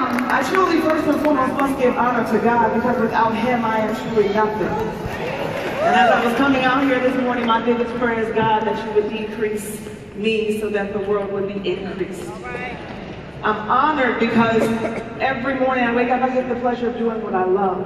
I truly, first and foremost, must give honor to God, because without Him, I am truly nothing. And as I was coming out here this morning, my biggest prayer is, God, that you would decrease me so that the world would be increased. I'm honored because every morning I wake up, I get the pleasure of doing what I love.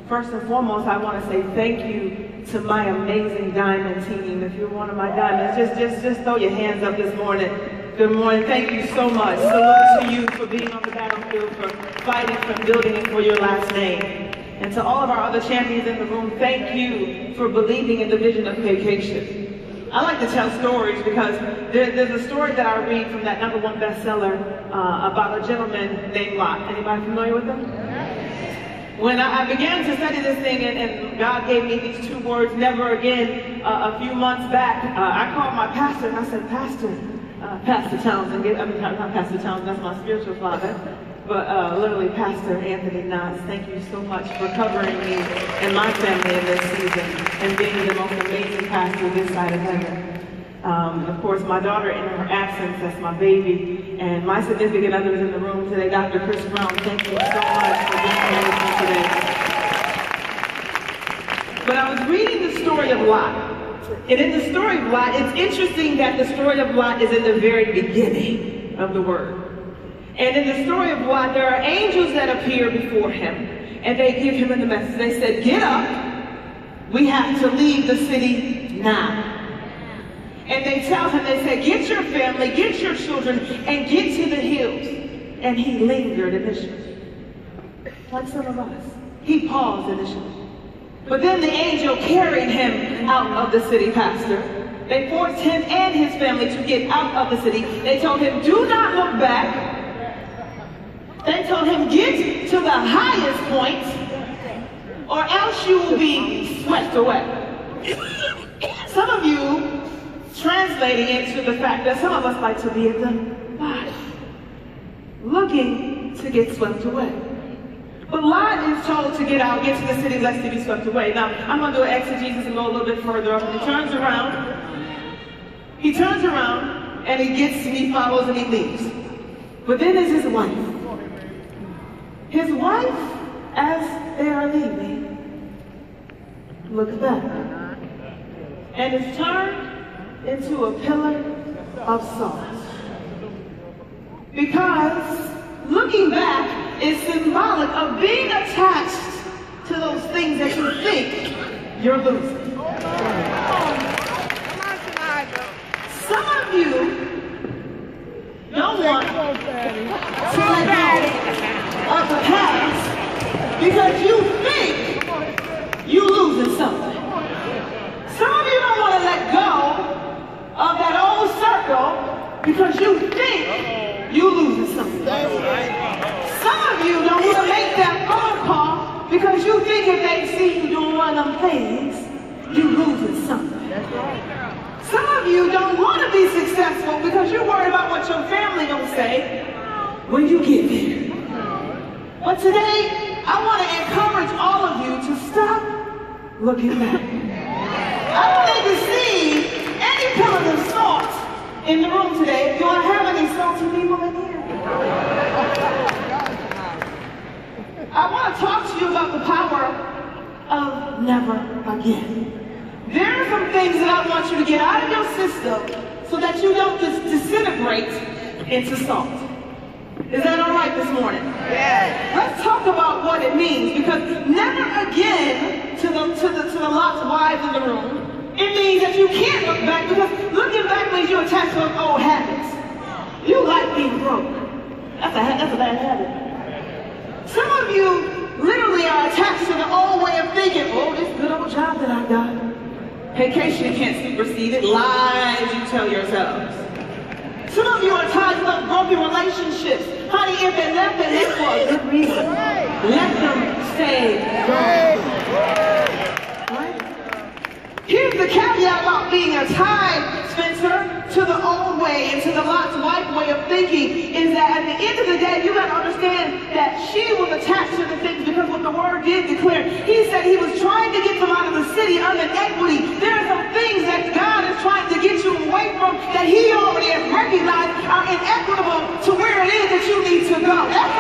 First and foremost, I want to say thank you to my amazing diamond team. If you're one of my diamonds, just throw your hands up this morning. Good morning. Thank you so much. Salute to you for being on the battlefield, for fighting, for building, and for your last name. And to all of our other champions in the room, thank you for believing in the vision of vacation. I like to tell stories because there's a story that I read from that #1 bestseller about a gentleman named Lot. Anybody familiar with him? When I began to study this thing and God gave me these 2 words, never again, a few months back, I called my pastor and I said, Pastor Townsend, not Pastor Townsend, that's my spiritual father, but literally Pastor Anthony Knotts, thank you so much for covering me and my family in this season and being the most amazing pastor this side of heaven. Of course, my daughter in her absence, that's my baby, and my significant other is in the room today, Dr. Chris Brown. Thank you so much for being here with me today. But I was reading the story of Lot. And in the story of Lot, it's interesting that the story of Lot is in the very beginning of the word. And in the story of Lot, there are angels that appear before him, and they give him the message. They said, get up, we have to leave the city now. And they tell him, they say, get your family, get your children, and get to the hills. And he lingered initially, like some of us. He paused initially. But then the angel carried him out of the city, Pastor. They forced him and his family to get out of the city. They told him, do not look back. They told him, get to the highest point, or else you will be swept away. Some of you translating into the fact that some of us like to be at the bottom, looking to get swept away. But Lot is told to get out, get to the city, lest he be swept away. Now, I'm going to do an exegesis and go a little bit further up. He turns around, and he follows, and he leaves. But then there's his wife. His wife, as they are leaving, looks back and is turned into a pillar of salt. Because looking back is symbolic of being attached to those things that you think you're losing. Some of you don't want to let go of the past because you think you're losing something. Some of you don't want to let go of that old circle because you think you're losing something. Some of you don't want to make that phone call because you think if they see you doing one of them things, you're losing something. Some of you don't want to be successful because you're worried about what your family gonna say when you get there. But today, I want to encourage all of you to stop looking back. I don't need to see any pillars of salt in the room today. Do I have any salty people in here? I want to talk to you about the power of never again. There are some things that I want you to get out of your system so that you don't just disintegrate into salt. Is that all right this morning? Yeah. Let's talk about what it means, because never again to the Lot's wives in the room. It means that you can't look back, because looking back means you're attached to those old habits. You like being broke. That's a bad habit. Some of you literally are attached to the old way of thinking. Oh, this good old job that I got. Vacation can't supersede it. Lies you tell yourselves. Some of you are tied to those broken relationships. Honey, if they left, they left for a good reason. Let them stay gone. Right? Here's the caveat about being tied, Spencer, to the old way and to the Lot's wife way of thinking, is that at the end of the day, you got to understand that she was attached to the things, because what the word did declare, he said he was trying to get them out of the city under equity. There are some things that God is trying to get you away from that he already has recognized are inequitable to where it is that you need to go. That's